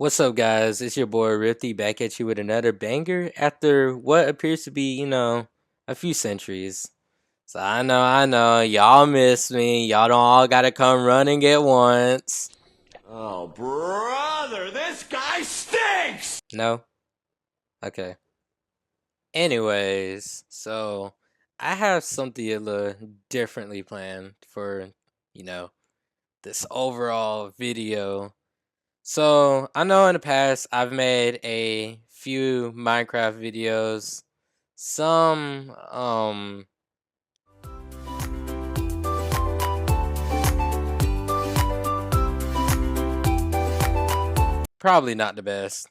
What's up, guys? It's your boy Rifty back at you with another banger after what appears to be, a few centuries. So I know, y'all miss me. Y'all don't all gotta come running at once. Oh, brother, this guy stinks! No? Okay. Anyways, so I have something a little differently planned for, you know, this overall video. So I know in the past I've made a few Minecraft videos. Some probably not the best.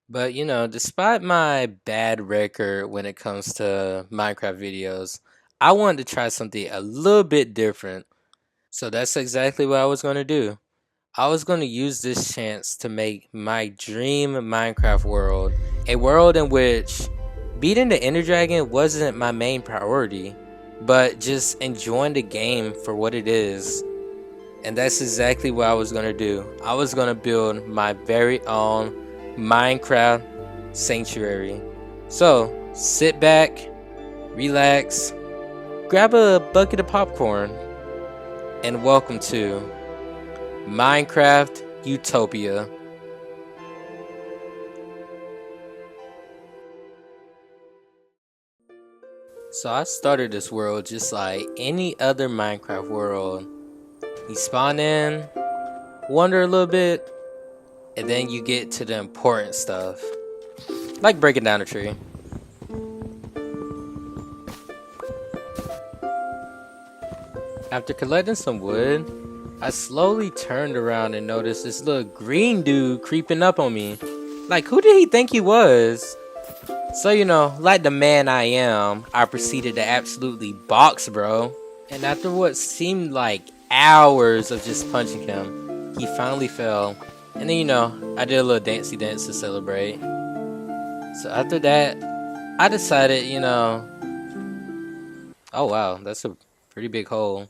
But despite my bad record when it comes to Minecraft videos, I wanted to try something a little bit different. So that's exactly what I was going to do. I was going to use this chance to make my dream Minecraft world a world in which beating the Ender Dragon wasn't my main priority, but just enjoying the game for what it is. And that's exactly what I was going to do. I was going to build my very own Minecraft sanctuary. So sit back, relax, grab a bucket of popcorn, and welcome to Minecraft Utopia. So I started this world just like any other Minecraft world. You spawn in, wander a little bit, and then you get to the important stuff. Like breaking down a tree. After collecting some wood, I slowly turned around and noticed this little green dude creeping up on me. Like, who did he think he was? So, like the man I am, I proceeded to absolutely box bro. And after what seemed like hours of just punching him, he finally fell. And then, I did a little dancey dance to celebrate. So after that, I decided, oh wow, that's a pretty big hole.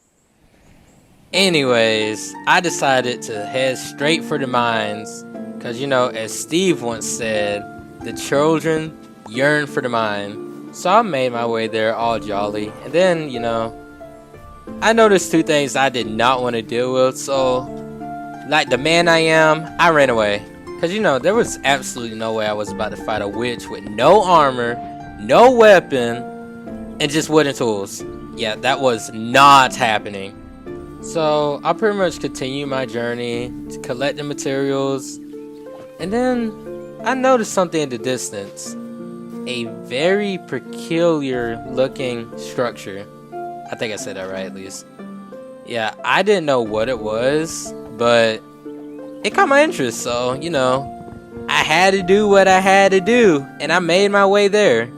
Anyways, I decided to head straight for the mines. Because, as Steve once said, the children yearn for the mine. So I made my way there all jolly. And then, I noticed two things I did not want to deal with. So, like the man I am, I ran away. Because, there was absolutely no way I was about to fight a witch with no armor, no weapon, and just wooden tools. Yeah, that was not happening. So I pretty much continued my journey to collect the materials, and then I noticed something in the distance. A very peculiar looking structure. I think I said that right at least. Yeah, I didn't know what it was, but it caught my interest, so I had to do what I had to do, and I made my way there.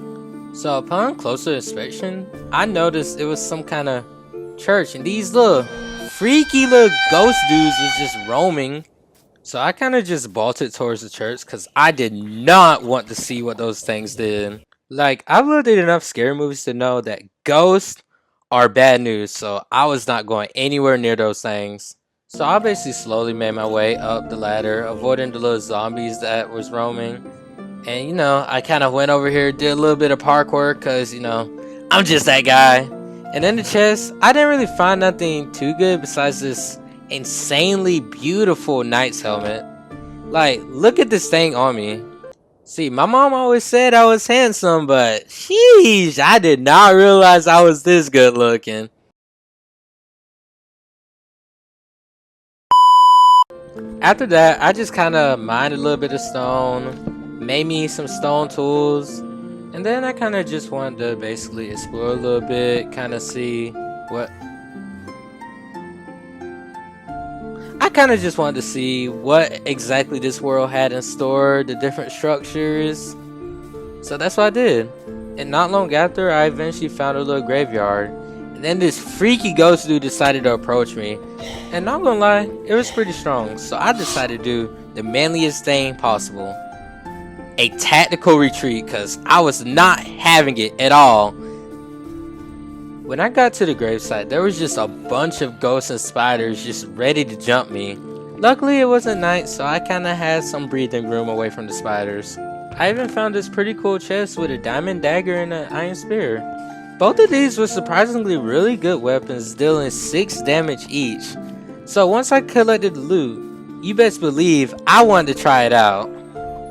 So upon closer inspection, I noticed it was some kind of church, and these little freaky little ghost dudes was just roaming. So I kind of just bolted towards the church because I did not want to see what those things did. Like, I've looked at enough scary movies to know that ghosts are bad news, so I was not going anywhere near those things. So I basically slowly made my way up the ladder, avoiding the little zombies that was roaming. And I kind of went over here, did a little bit of parkour because, I'm just that guy. And in the chest, I didn't really find nothing too good besides this insanely beautiful knight's helmet. Like, look at this thing on me. See, my mom always said I was handsome, but sheesh, I did not realize I was this good looking. After that, I just kind of mined a little bit of stone, made me some stone tools, and then I kind of just wanted to basically explore a little bit, kind of see what... I kind of just wanted to see what exactly this world had in store, the different structures. So that's what I did. And not long after, I eventually found a little graveyard. And then this freaky ghost dude decided to approach me. And not gonna lie, it was pretty strong. So I decided to do the manliest thing possible. A tactical retreat, because I was not having it at all. When I got to the gravesite, there was just a bunch of ghosts and spiders just ready to jump me. Luckily it wasn't night, so I kinda had some breathing room away from the spiders. I even found this pretty cool chest with a diamond dagger and an iron spear. Both of these were surprisingly really good weapons, dealing 6 damage each. So once I collected the loot, you best believe I wanted to try it out.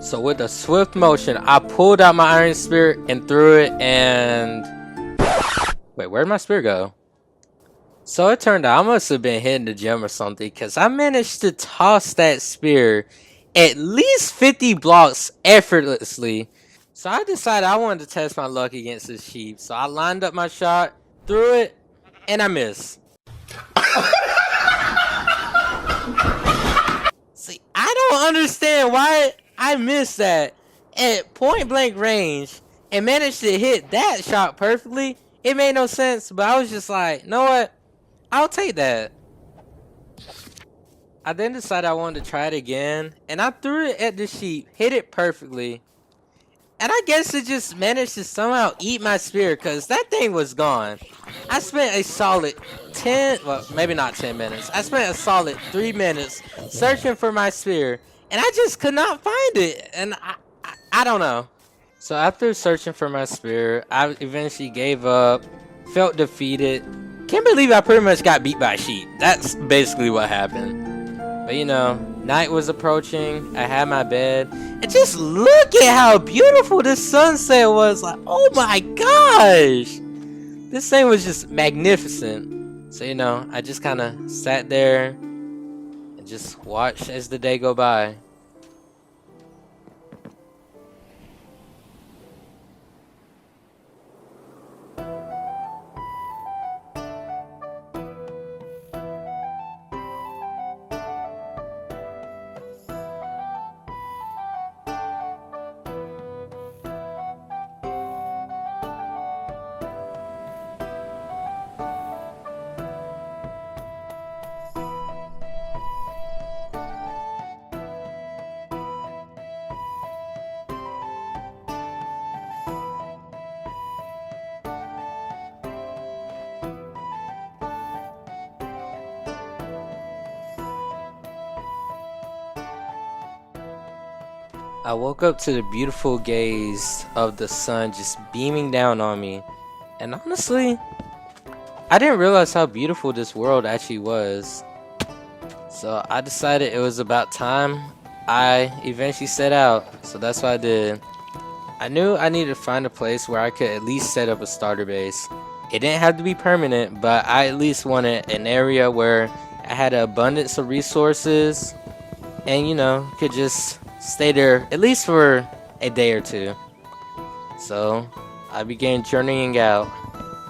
So with a swift motion, I pulled out my iron spear and threw it and... Wait, where'd my spear go? So it turned out I must have been hitting the gym or something, because I managed to toss that spear at least 50 blocks effortlessly. So I decided I wanted to test my luck against this sheep. So I lined up my shot, threw it, and I missed. See, I don't understand why I missed that at point blank range and managed to hit that shot perfectly. It made no sense, but I was just like, you know what? I'll take that. I then decided I wanted to try it again, and I threw it at the sheep, hit it perfectly. And I guess it just managed to somehow eat my spear, because that thing was gone. I spent a solid 10, well, maybe not 10 minutes. I spent a solid 3 minutes searching for my spear, and I just could not find it. And I don't know. So after searching for my spear, I eventually gave up, felt defeated. Can't believe I pretty much got beat by a sheep. That's basically what happened. But you know, night was approaching. I had my bed. And just look at how beautiful the sunset was. Like, oh my gosh. This thing was just magnificent. So you know, I just kind of sat there and just watched as the day go by. I woke up to the beautiful gaze of the sun just beaming down on me. And honestly, I didn't realize how beautiful this world actually was. So I decided it was about time I eventually set out. So that's what I did. I knew I needed to find a place where I could at least set up a starter base. It didn't have to be permanent, but I at least wanted an area where I had an abundance of resources and, you know, could just stay there at least for a day or two. So I began journeying out.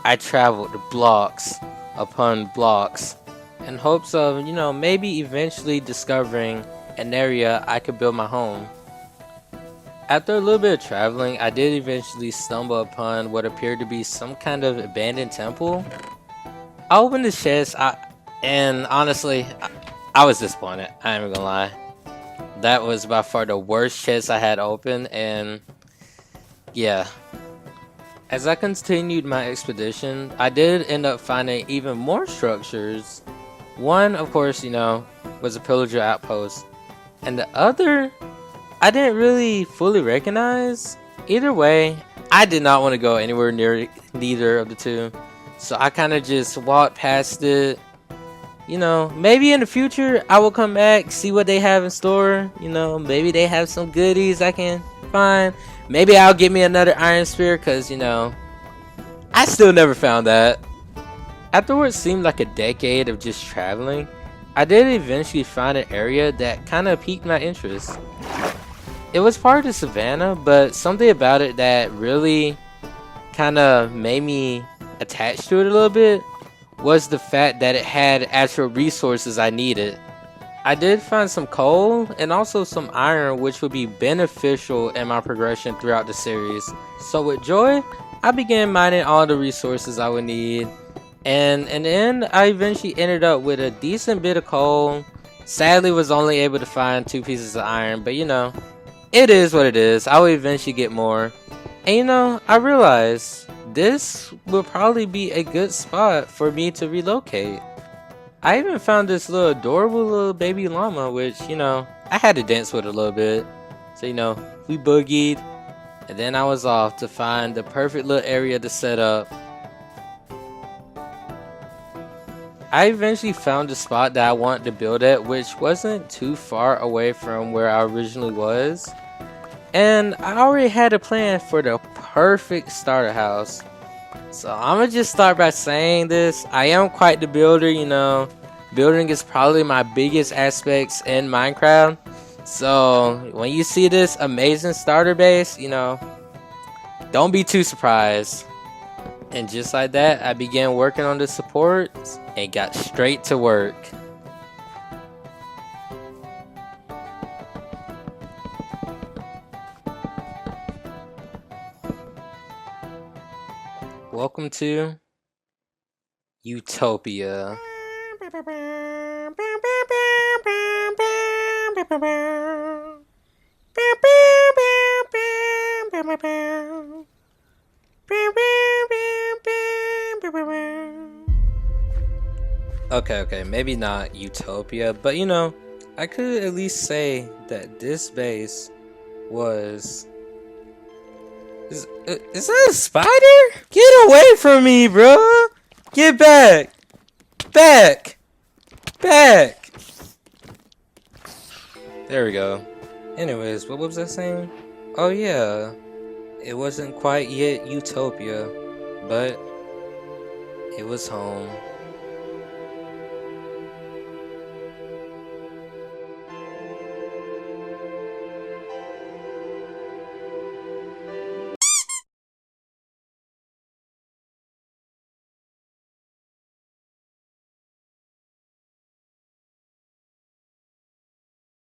I traveled blocks upon blocks in hopes of, you know, maybe eventually discovering an area I could build my home. After a little bit of traveling, I did eventually stumble upon what appeared to be some kind of abandoned temple. I opened the chest, and honestly, I was disappointed. I ain't even gonna lie. That was by far the worst chest I had opened, and yeah. As I continued my expedition, I did end up finding even more structures. One, of course, you know, was a pillager outpost, and the other, I didn't really fully recognize. Either way, I did not want to go anywhere near neither of the two, so I kind of just walked past it. You know, maybe in the future I will come back, see what they have in store. You know, maybe they have some goodies I can find. Maybe I'll get me another iron spear, because, you know, I still never found that. After what seemed like a decade of just traveling, I did eventually find an area that kind of piqued my interest. It was part of the savannah, but something about it that really kind of made me attached to it a little bit was the fact that it had actual resources I needed. I did find some coal and also some iron, which would be beneficial in my progression throughout the series. So with joy, I began mining all the resources I would need, and in the end, I eventually ended up with a decent bit of coal. Sadly, was only able to find 2 pieces of iron, but you know, it is what it is. I will eventually get more. And you know, I realized this will probably be a good spot for me to relocate. I even found this little adorable little baby llama, which, I had to dance with a little bit. So, we boogied, and then I was off to find the perfect little area to set up. I eventually found the spot that I wanted to build at, which wasn't too far away from where I originally was. And I already had a plan for the perfect starter house. So I'm gonna just start by saying this. I am quite the builder, Building is probably my biggest aspects in Minecraft. So when you see this amazing starter base, don't be too surprised. And just like that, I began working on the supports and got straight to work. Welcome to Utopia. Okay, maybe not Utopia, but I could at least say that this base was... Is that a spider? Get away from me, bro! Get back! Back! Back! There we go. Anyways, what was I saying? Oh yeah, it wasn't quite yet Utopia, but it was home.